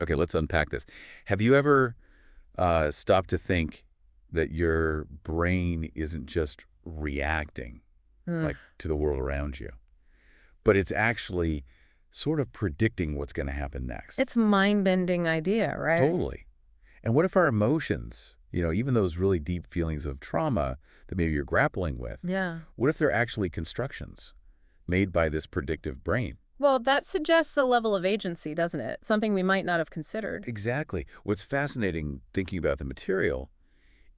Okay, let's unpack this. Have you ever stopped to think that your brain isn't just reacting Mm. like to the world around you, but it's actually sort of predicting what's going to happen next? It's mind-bending idea, right? Totally. And what if our emotions, even those really deep feelings of trauma that maybe you're grappling with, Yeah. what if they're actually constructions made by this predictive brain? Well, that suggests a level of agency, doesn't it? Something we might not have considered. Exactly. What's fascinating thinking about the material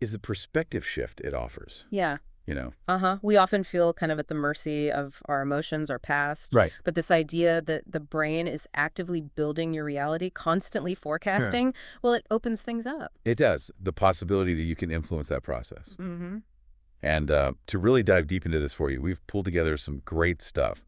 is the perspective shift it offers. Yeah. You know? Uh-huh. We often feel kind of at the mercy of our emotions, our past. Right. But this idea that the brain is actively building your reality, constantly Yeah. forecasting, well, it opens things up. It does. The possibility that you can influence that process. Mm-hmm. And to really dive deep into this for you, we've pulled together some great stuff,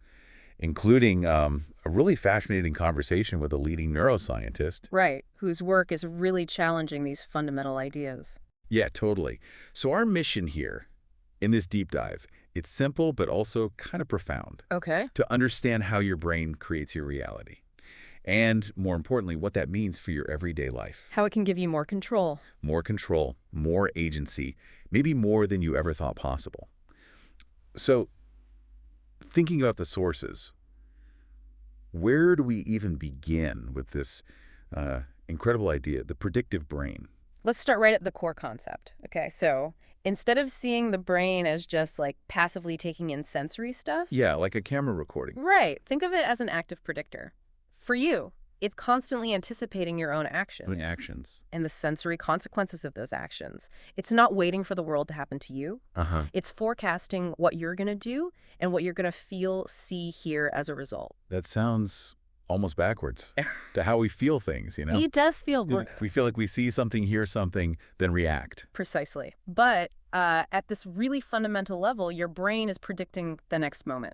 including a really fascinating conversation with a leading neuroscientist. Right. Whose work is really challenging these fundamental ideas. Yeah, totally. So our mission here in this deep dive, it's simple but also kind of profound. Okay. To understand how your brain creates your reality. And more importantly, what that means for your everyday life. How it can give you more control. More control, more agency, maybe more than you ever thought possible. So, thinking about the sources, where do we even begin with this incredible idea, the predictive brain? Let's start right at the core concept. Okay, so instead of seeing the brain as just like passively taking in sensory stuff, Yeah, like a camera recording. right, think of it as an active predictor. For you, it's constantly anticipating your own Doing actions actions. and the sensory consequences of those actions. It's not waiting for the world to happen to you. Uh-huh. It's forecasting what you're going to do and what you're going to feel, see, hear as a result. That sounds almost backwards to how we feel things, you know? It does feel We feel like we see something, hear something, then react. precisely. But at this really fundamental level, your brain is predicting the next moment.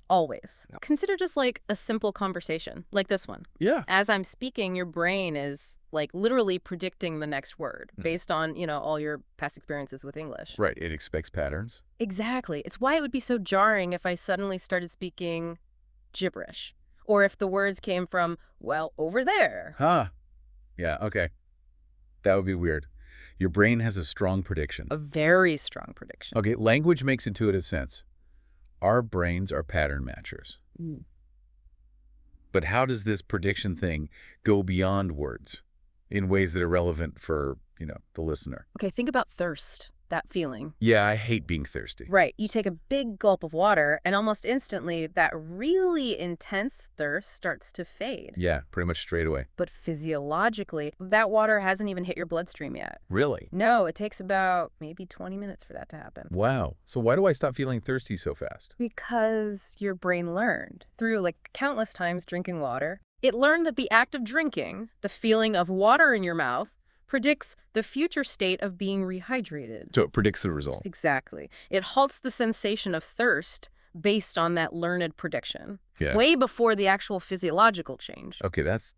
Always. Yeah. Consider just like a simple conversation, like this one. Yeah. As I'm speaking, your brain is like literally predicting the next word Mhm. based on, all your past experiences with English. Right. It expects patterns. Exactly. It's why it would be so jarring if I suddenly started speaking gibberish. Or if the words came from, well, over there. Huh. Yeah, okay. That would be weird. Your brain has a strong prediction. A very strong prediction. Okay, language makes intuitive sense. Our brains are pattern matchers. Mm. But how does this prediction thing go beyond words in ways that are relevant for, the listener? Okay, think about thirst, that feeling. Yeah, I hate being thirsty. Right. You take a big gulp of water, and almost instantly, that really intense thirst starts to fade. Yeah, pretty much straight away. But physiologically, that water hasn't even hit your bloodstream yet. Really? No, it takes about maybe 20 minutes for that to happen. Wow. So why do I stop feeling thirsty so fast? Because your brain learned through like countless times drinking water. It learned that the act of drinking, the feeling of water in your mouth, predicts the future state of being rehydrated. So it predicts the result. Exactly. It halts the sensation of thirst based on that learned prediction, Yeah. way before the actual physiological change. Okay, that's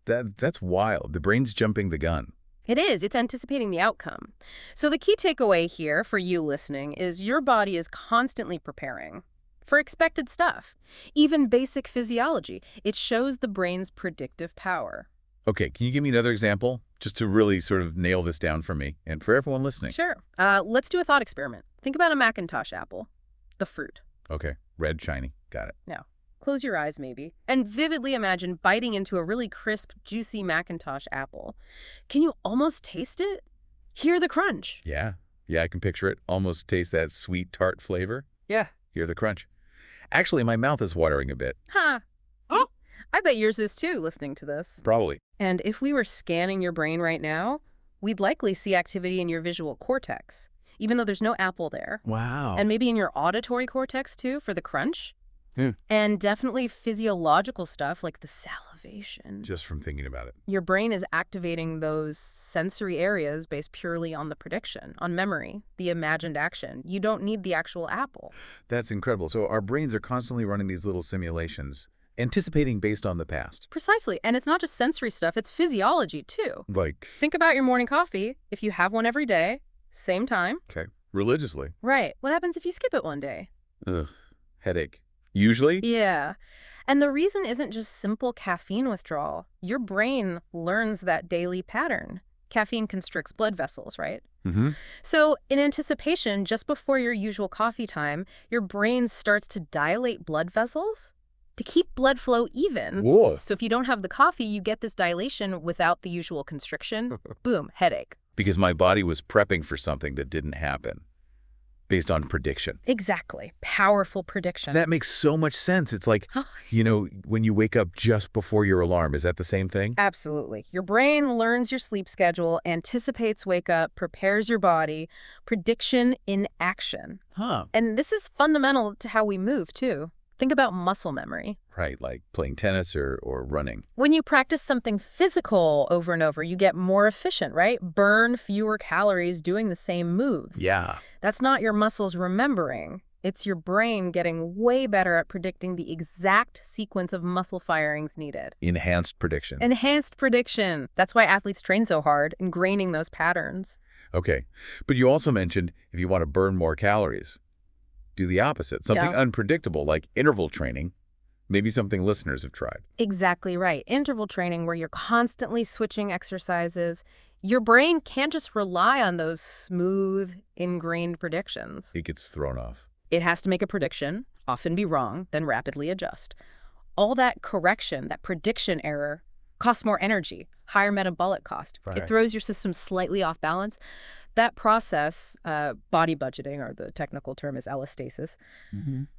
wild. The brain's jumping the gun. It is. It's anticipating the outcome. So the key takeaway here for you listening is your body is constantly preparing for expected stuff, even basic physiology. It shows the brain's predictive power. Okay, can you give me another example just to really sort of nail this down for me and for everyone listening? Sure. Let's do a thought experiment. Think about a Macintosh apple, the fruit. Okay, red, shiny. Got it. Now, close your eyes maybe, and vividly imagine biting into a really crisp, juicy Macintosh apple. Can you almost taste it? Hear the crunch. Yeah, I can picture it. Almost taste that sweet, tart flavor. Yeah. Hear the crunch. Actually, my mouth is watering a bit. Huh. Oh, I bet yours is too, listening to this. Probably. And if we were scanning your brain right now, we'd likely see activity in your visual cortex, even though there's no apple there. Wow. And maybe in your auditory cortex, too, for the crunch. Hmm. And definitely physiological stuff like the salivation. Just from thinking about it. Your brain is activating those sensory areas based purely on the prediction, on memory, the imagined action. You don't need the actual apple. That's incredible. So our brains are constantly running these little simulations, anticipating based on the past. Precisely. And it's not just sensory stuff, it's physiology, too. Like, Think about your morning coffee. If you have one every day, same time. okay, religiously. Right. What happens if you skip it one day? Ugh, headache. Usually? Yeah. And the reason isn't just simple caffeine withdrawal. Your brain learns that daily pattern. Caffeine constricts blood vessels, right? Mm-hmm. So, in anticipation, just before your usual coffee time, your brain starts to dilate blood vessels to keep blood flow even. Whoa. So if you don't have the coffee, you get this dilation without the usual constriction. Boom, headache. Because my body was prepping for something that didn't happen based on prediction. Exactly. Powerful prediction. That makes so much sense. It's like, when you wake up just before your alarm. Is that the same thing? Absolutely. Your brain learns your sleep schedule, anticipates wake up, prepares your body. Prediction in action. Huh. And this is fundamental to how we move, too. Think about muscle memory. Right, like playing tennis or running. When you practice something physical over and over, you get more efficient, right? Burn fewer calories doing the same moves. Yeah. That's not your muscles remembering. It's your brain getting way better at predicting the exact sequence of muscle firings needed. Enhanced prediction. Enhanced prediction. That's why athletes train so hard, ingraining those patterns. Okay. But you also mentioned if you want to burn more calories, do the opposite. Something unpredictable like interval training, maybe something listeners have tried. Exactly right. Interval training where you're constantly switching exercises. Your brain can't just rely on those smooth, ingrained predictions. It gets thrown off. It has to make a prediction, often be wrong, then rapidly adjust. All that correction, that prediction error, costs more energy, higher metabolic cost. Right. It throws your system slightly off balance. That process, body budgeting, or the technical term is allostasis,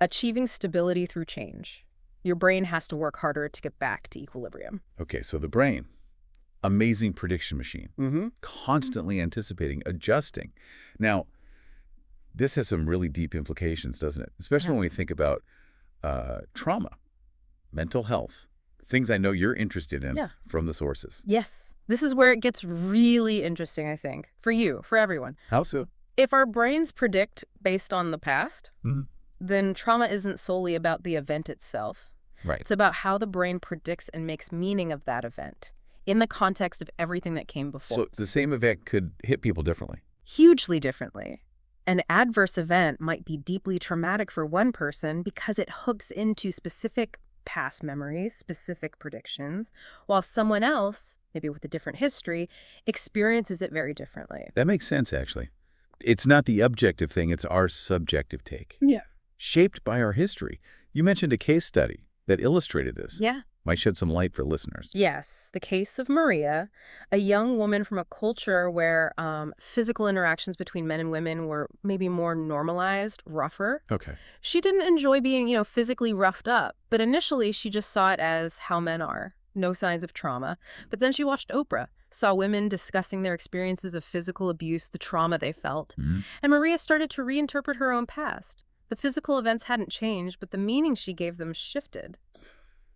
achieving stability through change. Your brain has to work harder to get back to equilibrium. Okay, so the brain, amazing prediction machine, constantly anticipating, adjusting. Now, this has some really deep implications, doesn't it? Especially when we think about trauma, mental health, things I know you're interested in from the sources. Yes. This is where it gets really interesting, I think, for you, for everyone. How so? If our brains predict based on the past, then trauma isn't solely about the event itself. Right. It's about how the brain predicts and makes meaning of that event in the context of everything that came before. So the same event could hit people differently. Hugely differently. An adverse event might be deeply traumatic for one person because it hooks into specific past memories, specific predictions, while someone else, maybe with a different history, experiences it very differently. That makes sense, actually. It's not the objective thing, it's our subjective take. Yeah. Shaped by our history. You mentioned a case study that illustrated this. Yeah. Might shed some light for listeners. Yes, the case of Maria, a young woman from a culture where physical interactions between men and women were maybe more normalized, rougher. Okay. She didn't enjoy being, physically roughed up, but initially she just saw it as how men are. No signs of trauma. But then she watched Oprah, saw women discussing their experiences of physical abuse, the trauma they felt. And Maria started to reinterpret her own past. The physical events hadn't changed, but the meaning she gave them shifted.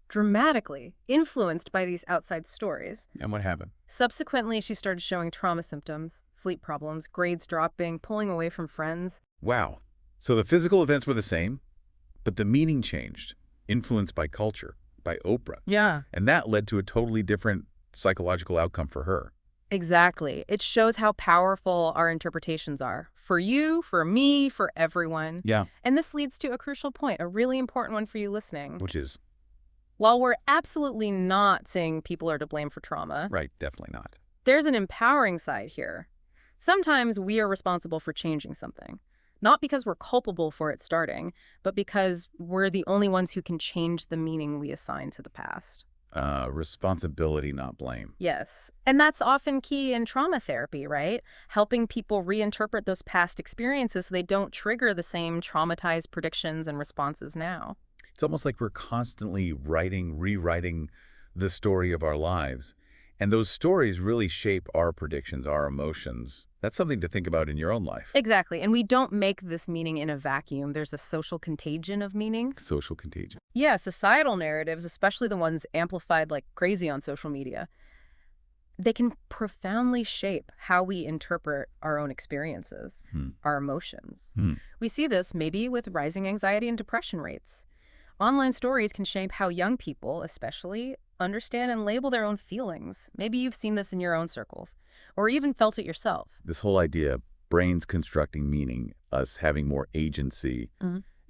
Dramatically, influenced by these outside stories. And what happened? Subsequently, she started showing trauma symptoms, sleep problems, grades dropping, pulling away from friends. Wow. So the physical events were the same, but the meaning changed, influenced by culture, by Oprah. Yeah. And that led to a totally different psychological outcome for her. Exactly. It shows how powerful our interpretations are. For you, for me, for everyone. Yeah. And this leads to a crucial point, a really important one for you listening. Which is? While we're absolutely not saying people are to blame for trauma. Right, definitely not. There's an empowering side here. Sometimes we are responsible for changing something. Not because we're culpable for it starting, but because we're the only ones who can change the meaning we assign to the past. Responsibility, not blame. Yes. And that's often key in trauma therapy, right? Helping people reinterpret those past experiences so they don't trigger the same traumatized predictions and responses now. It's almost like we're constantly rewriting the story of our lives. And those stories really shape our predictions, our emotions. That's something to think about in your own life. Exactly. And we don't make this meaning in a vacuum. There's a social contagion of meaning. Social contagion. Yeah, societal narratives, especially the ones amplified like crazy on social media, they can profoundly shape how we interpret our own experiences, our emotions. We see this maybe with rising anxiety and depression rates. Online stories can shape how young people, especially, understand and label their own feelings. Maybe you've seen this in your own circles, or even felt it yourself. This whole idea of brains constructing meaning, us having more agency,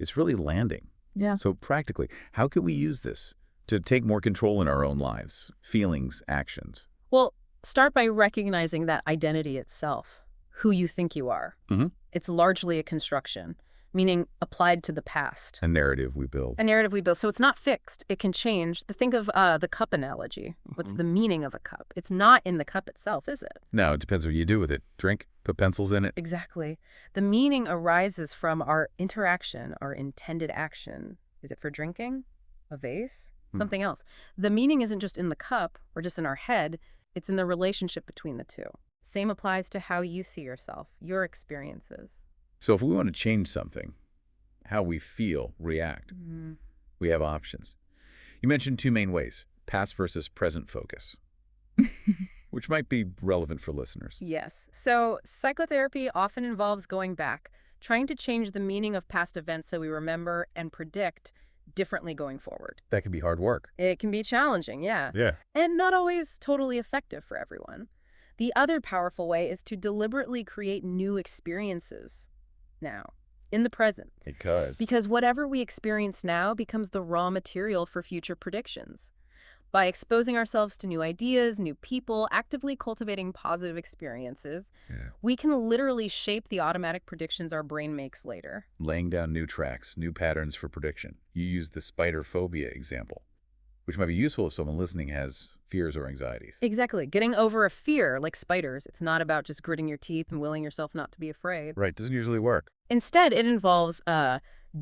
it's really landing. Yeah. So practically, how can we use this to take more control in our own lives, feelings, actions? Well, start by recognizing that identity itself, who you think you are. Mm-hmm. It's largely a construction, meaning applied to the past. A narrative we build. A narrative we build. So it's not fixed. It can change. Think of the cup analogy. What's the meaning of a cup? It's not in the cup itself, is it? No, it depends what you do with it. Drink, put pencils in it. Exactly. The meaning arises from our interaction, our intended action. Is it for drinking? A vase? Something else. The meaning isn't just in the cup or just in our head. It's in the relationship between the two. Same applies to how you see yourself, your experiences. So if we want to change something, how we feel, react, we have options. You mentioned two main ways, past versus present focus, which might be relevant for listeners. Yes. So psychotherapy often involves going back, trying to change the meaning of past events so we remember and predict differently going forward. That can be hard work. It can be challenging, yeah. Yeah. And not always totally effective for everyone. The other powerful way is to deliberately create new experiences now, in the present. Because whatever we experience now becomes the raw material for future predictions. By exposing ourselves to new ideas, new people, actively cultivating positive experiences, we can literally shape the automatic predictions our brain makes later. Laying down new tracks, new patterns for prediction. You used the spider phobia example, which might be useful if someone listening has fears or anxieties. Exactly. Getting over a fear, like spiders, it's not about just gritting your teeth and willing yourself not to be afraid. Right, doesn't usually work. Instead, it involves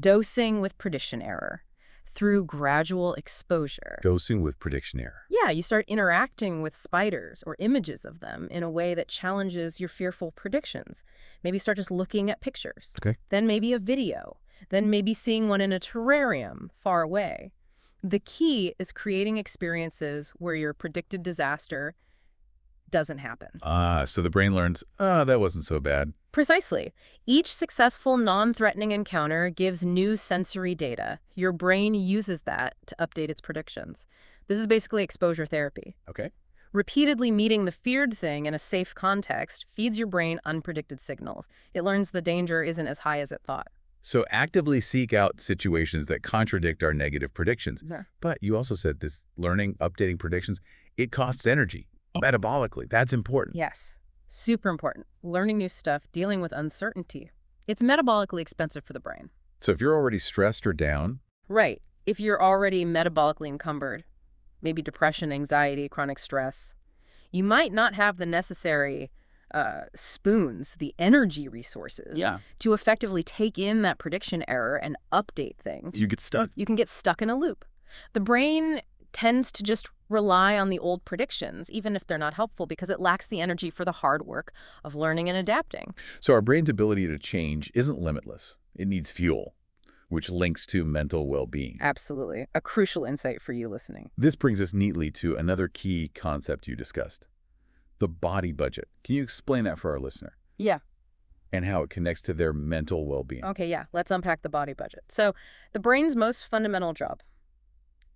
dosing with prediction error through gradual exposure. Dosing with prediction error. Yeah, you start interacting with spiders or images of them in a way that challenges your fearful predictions. Maybe start just looking at pictures. Okay. Then maybe a video. Then maybe seeing one in a terrarium far away. The key is creating experiences where your predicted disaster doesn't happen. So the brain learns, that wasn't so bad. Precisely. Each successful non-threatening encounter gives new sensory data. Your brain uses that to update its predictions. This is basically exposure therapy. Okay. Repeatedly meeting the feared thing in a safe context feeds your brain unpredicted signals. It learns the danger isn't as high as it thought. So actively seek out situations that contradict our negative predictions. Yeah. But you also said this learning, updating predictions, it costs energy. Metabolically, that's important. Yes. Super important. Learning new stuff, dealing with uncertainty. It's metabolically expensive for the brain. So if you're already stressed or down, Right. If you're already metabolically encumbered, maybe depression, anxiety, chronic stress, you might not have the necessary spoons, the energy resources to effectively take in that prediction error and update things. you get stuck. You can get stuck in a loop. The brain tends to just rely on the old predictions, even if they're not helpful, because it lacks the energy for the hard work of learning and adapting. So our brain's ability to change isn't limitless. It needs fuel, which links to mental well-being. Absolutely. A crucial insight for you listening. This brings us neatly to another key concept you discussed, the body budget. Can you explain that for our listener Yeah. and how it connects to their mental well-being? Okay, yeah. Let's unpack the body budget. So the brain's most fundamental job,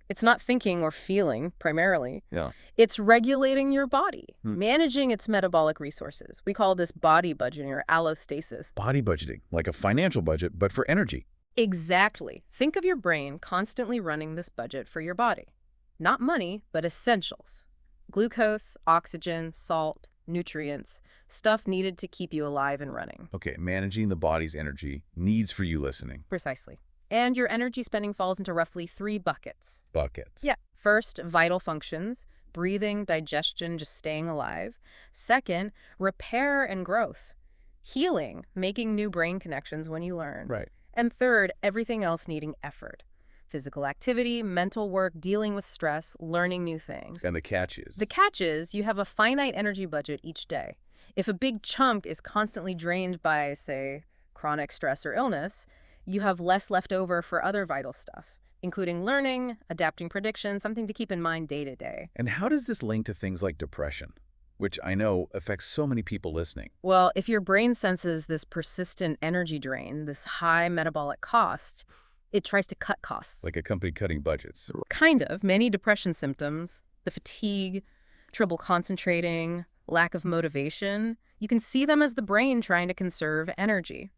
it's not thinking or feeling primarily. Yeah. It's regulating your body, managing its metabolic resources. We call this body budgeting or allostasis. Body budgeting, like a financial budget, but for energy. Exactly. Think of your brain constantly running this budget for your body. Not money, but essentials. Glucose, oxygen, salt, nutrients, stuff needed to keep you alive and running. Okay, managing the body's energy needs for you listening. Precisely. And your energy spending falls into roughly 3 buckets. Buckets. Yeah. First, vital functions, breathing, digestion, just staying alive. Second, repair and growth, healing, making new brain connections when you learn. Right. And third, everything else needing effort. Physical activity, mental work, dealing with stress, learning new things. And the catch is? The catch is you have a finite energy budget each day. If a big chunk is constantly drained by, say, chronic stress or illness, you have less left over for other vital stuff, including learning, adapting predictions, something to keep in mind day to day. And how does this link to things like depression, which I know affects so many people listening? Well, if your brain senses this persistent energy drain, this high metabolic cost, it tries to cut costs. Like a company cutting budgets. Kind of. Many depression symptoms, the fatigue, trouble concentrating, lack of motivation, you can see them as the brain trying to conserve energy.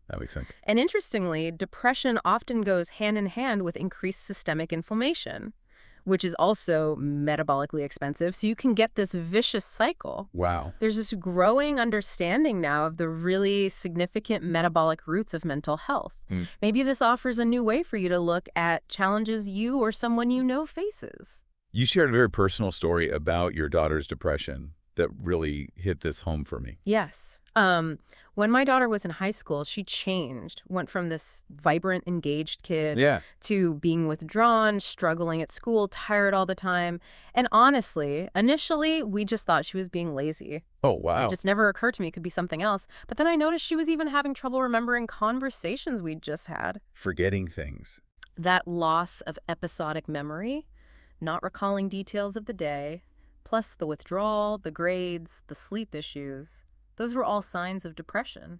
That makes sense. And interestingly, depression often goes hand in hand with increased systemic inflammation, which is also metabolically expensive. So you can get this vicious cycle. Wow. There's this growing understanding now of the really significant metabolic roots of mental health. Maybe this offers a new way for you to look at challenges you or someone you know faces. You shared a very personal story about your daughter's depression that really hit this home for me. Yes. When my daughter was in high school, she changed, went from this vibrant, engaged kid Yeah. to being withdrawn, struggling at school, tired all the time. And honestly, initially, we just thought she was being lazy. Oh, It wow. just never occurred to me it could be something else. But then I noticed she was even having trouble remembering conversations we'd just had. Forgetting things. That loss of episodic memory, not recalling details of the day, plus the withdrawal, the grades, the sleep issues, those were all signs of depression.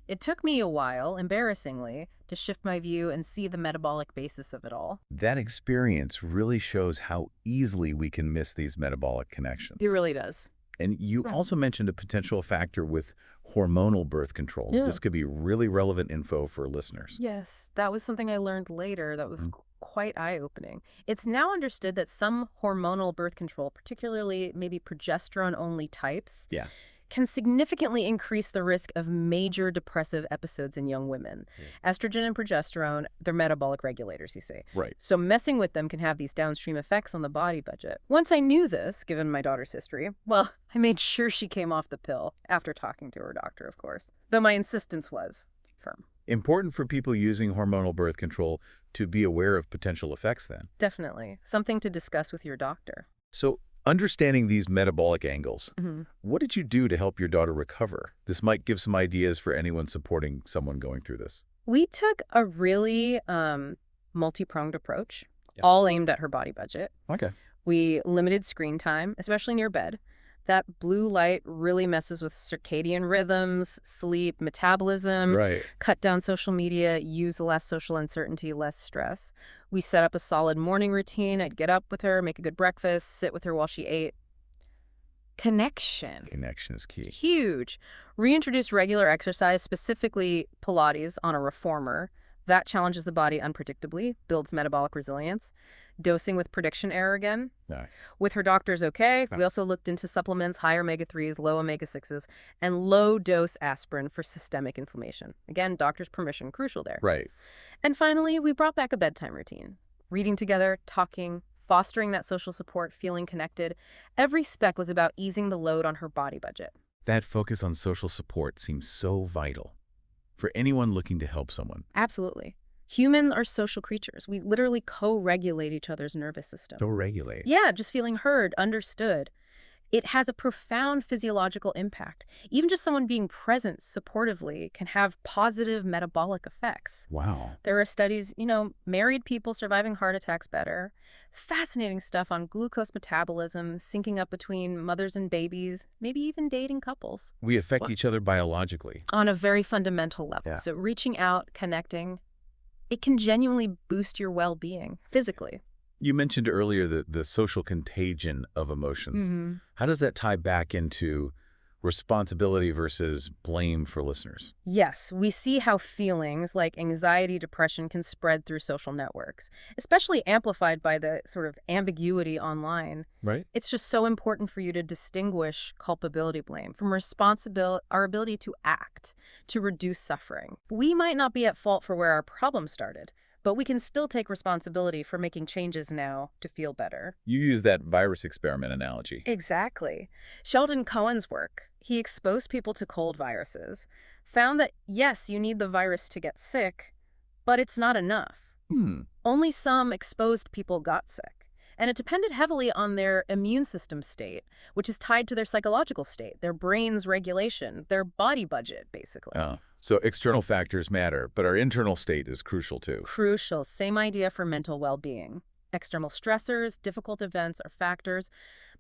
It took me a while, embarrassingly, to shift my view and see the metabolic basis of it all. That experience really shows how easily we can miss these metabolic connections. It really does. And you also mentioned a potential factor with hormonal birth control. Yeah. This could be really relevant info for listeners. Yes, that was something I learned later that was quite eye-opening. It's now understood that some hormonal birth control, particularly maybe progesterone-only types, Yeah. can significantly increase the risk of major depressive episodes in young women. Estrogen and progesterone, they're metabolic regulators, you see. Right. So messing with them can have these downstream effects on the body budget. Once I knew this, given my daughter's history, well, I made sure she came off the pill, after talking to her doctor, of course. Though my insistence was firm. Important for people using hormonal birth control to be aware of potential effects then. Definitely. Something to discuss with your doctor. So, understanding these metabolic angles, what did you do to help your daughter recover? This might give some ideas for anyone supporting someone going through this. We took a really multi-pronged approach, Yeah. all aimed at her body budget. Okay. We limited screen time, especially near bed. That blue light really messes with circadian rhythms, sleep, metabolism. Right. Cut down social media, use less social uncertainty, less stress. We set up a solid morning routine. I'd get up with her, make a good breakfast, sit with her while she ate. Connection. Connection is key. Huge. Reintroduce regular exercise, specifically Pilates on a reformer. That challenges the body unpredictably, builds metabolic resilience. Dosing with prediction error again. Right. With her doctor's okay. We also looked into supplements, high omega-3s, low omega-6s, and low-dose aspirin for systemic inflammation. Again, doctor's permission, crucial there. Right. And finally, we brought back a bedtime routine. Reading together, talking, fostering that social support, feeling connected. Every step was about easing the load on her body budget. That focus on social support seems so vital for anyone looking to help someone. Absolutely. Humans are social creatures. We literally co-regulate each other's nervous system. So regulate. Yeah, just feeling heard, understood. It has a profound physiological impact. Even just someone being present supportively can have positive metabolic effects. Wow. There are studies, married people surviving heart attacks better. Fascinating stuff on glucose metabolism, syncing up between mothers and babies, maybe even dating couples. We affect each other biologically. On a very fundamental level. Yeah. So reaching out, connecting, it can genuinely boost your well-being physically. You mentioned earlier the social contagion of emotions. How does that tie back into responsibility versus blame for listeners? Yes, we see how feelings like anxiety, depression can spread through social networks, especially amplified by the sort of ambiguity online. Right. It's just so important for you to distinguish culpability blame from responsibility, our ability to act, to reduce suffering. We might not be at fault for where our problem started, but we can still take responsibility for making changes now to feel better. You use that virus experiment analogy. Exactly. Sheldon Cohen's work, he exposed people to cold viruses, found that, yes, you need the virus to get sick, but it's not enough. Only some exposed people got sick. And it depended heavily on their immune system state, which is tied to their psychological state, their brain's regulation, their body budget, basically. Oh. So external factors matter, but our internal state is crucial too. Crucial. Same idea for mental well-being. External stressors, difficult events are factors,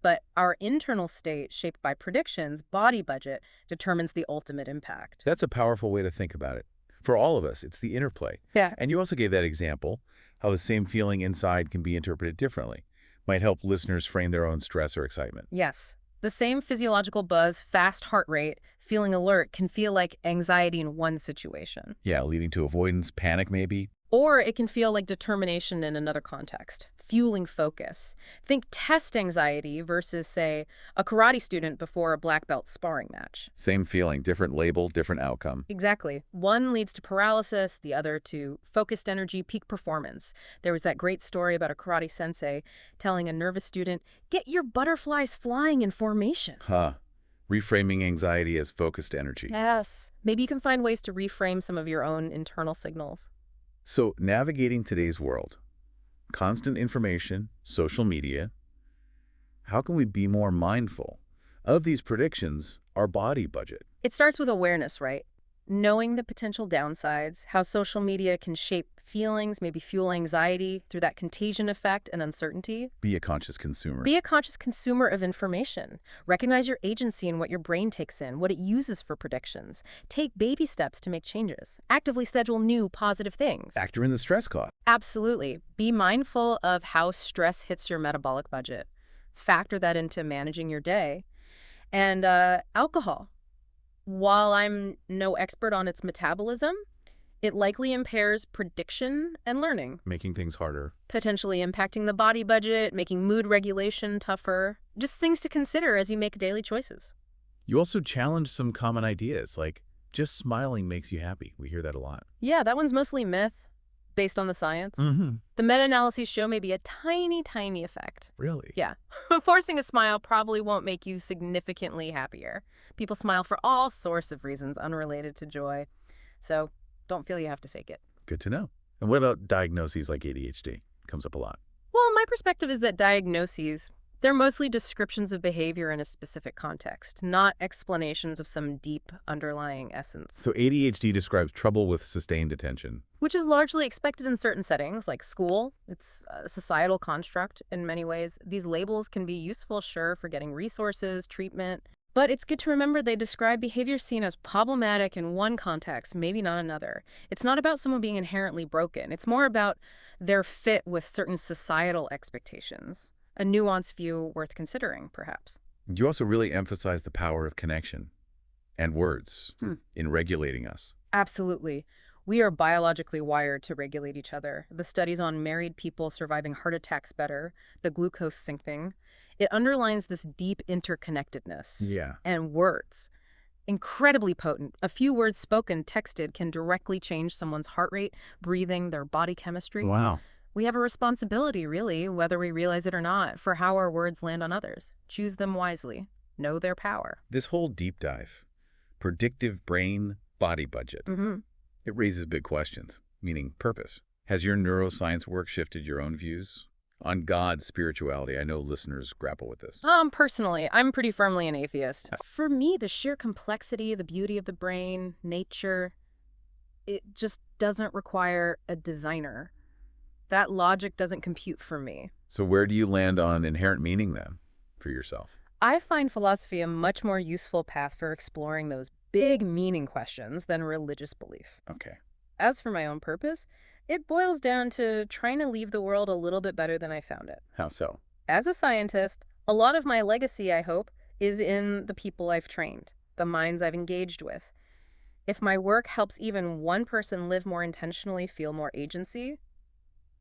but our internal state, shaped by predictions, body budget, determines the ultimate impact. That's a powerful way to think about it. For all of us, it's the interplay. Yeah. And you also gave that example, how the same feeling inside can be interpreted differently. Might help listeners frame their own stress or excitement. Yes. The same physiological buzz, fast heart rate, feeling alert can feel like anxiety in one situation. Yeah, leading to avoidance, panic maybe. Or it can feel like determination in another context, fueling focus. Think test anxiety versus, say, a karate student before a black belt sparring match. Same feeling, different label, different outcome. Exactly. One leads to paralysis, the other to focused energy, peak performance. There was that great story about a karate sensei telling a nervous student, "Get your butterflies flying in formation." Huh. Reframing anxiety as focused energy. Yes. Maybe you can find ways to reframe some of your own internal signals. So, navigating today's world, constant information, social media, how can we be more mindful of these predictions, our body budget? It starts with awareness, right? Knowing the potential downsides, how social media can shape feelings, maybe fuel anxiety through that contagion effect and uncertainty. Be a conscious consumer. Be a conscious consumer of information. Recognize your agency in what your brain takes in, what it uses for predictions. Take baby steps to make changes. Actively schedule new positive things. Factor in the stress cost. Absolutely. Be mindful of how stress hits your metabolic budget. Factor that into managing your day. And alcohol. While I'm no expert on its metabolism, it likely impairs prediction and learning, Making things harder. potentially impacting the body budget, making mood regulation tougher. Just things to consider as you make daily choices. You also challenge some common ideas, like just smiling makes you happy. We hear that a lot. Yeah, that one's mostly myth, based on the science. Mm-hmm. The meta-analyses show maybe a tiny, tiny effect. Really? Yeah. Forcing a smile probably won't make you significantly happier. People smile for all sorts of reasons unrelated to joy. So don't feel you have to fake it. Good to know. And what about diagnoses like ADHD? Comes up a lot. Well, my perspective is that diagnoses, they're mostly descriptions of behavior in a specific context, not explanations of some deep underlying essence. So ADHD describes trouble with sustained attention. Which is largely expected in certain settings, like school. It's a societal construct in many ways. These labels can be useful, sure, for getting resources, treatment. But it's good to remember they describe behavior seen as problematic in one context, maybe not another. It's not about someone being inherently broken. It's more about their fit with certain societal expectations. A nuanced view worth considering, perhaps. You also really emphasize the power of connection and words in regulating us. Absolutely. We are biologically wired to regulate each other. The studies on married people surviving heart attacks better, the glucose syncing, it underlines this deep interconnectedness. Yeah. And words. Incredibly potent. A few words spoken, texted, can directly change someone's heart rate, breathing, their body chemistry. Wow. We have a responsibility, really, whether we realize it or not, for how our words land on others. Choose them wisely. Know their power. This whole deep dive, predictive brain body budget, it raises big questions, meaning purpose. Has your neuroscience work shifted your own views on God's spirituality? I know listeners grapple with this. Personally, I'm pretty firmly an atheist. For me, the sheer complexity, the beauty of the brain, nature, it just doesn't require a designer. That logic doesn't compute for me. So where do you land on inherent meaning then for yourself? I find philosophy a much more useful path for exploring those big meaning questions than religious belief. Okay. As for my own purpose, it boils down to trying to leave the world a little bit better than I found it. How so? As a scientist, a lot of my legacy, I hope, is in the people I've trained, the minds I've engaged with. If my work helps even one person live more intentionally, feel more agency,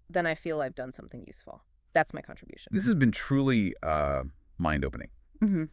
then I feel I've done something useful. That's my contribution. This has been truly mind-opening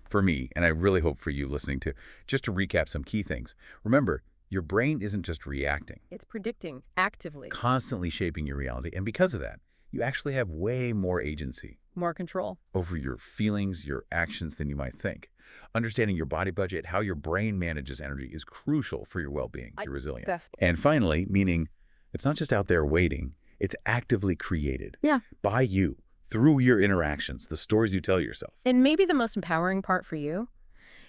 for me, and I really hope for you listening too. Just to recap some key things. Remember, your brain isn't just reacting. It's predicting actively. Constantly shaping your reality, and because of that, you actually have way more agency More control. over your feelings, your actions than you might think. Understanding your body budget, how your brain manages energy is crucial for your well-being, your resilience. Definitely. And finally, meaning it's not just out there waiting, it's actively created by you through your interactions, the stories you tell yourself. And maybe the most empowering part for you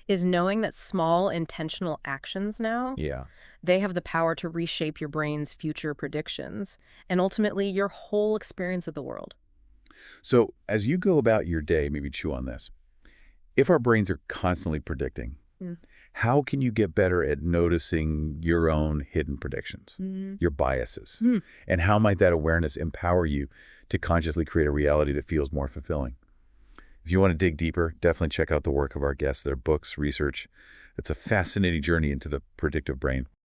is knowing that small intentional actions now, Yeah. they have the power to reshape your brain's future predictions and ultimately your whole experience of the world. So as you go about your day, maybe chew on this. If our brains are constantly predicting, how can you get better at noticing your own hidden predictions, your biases? And how might that awareness empower you to consciously create a reality that feels more fulfilling? If you want to dig deeper, definitely check out the work of our guests, their books, research. It's a fascinating journey into the predictive brain.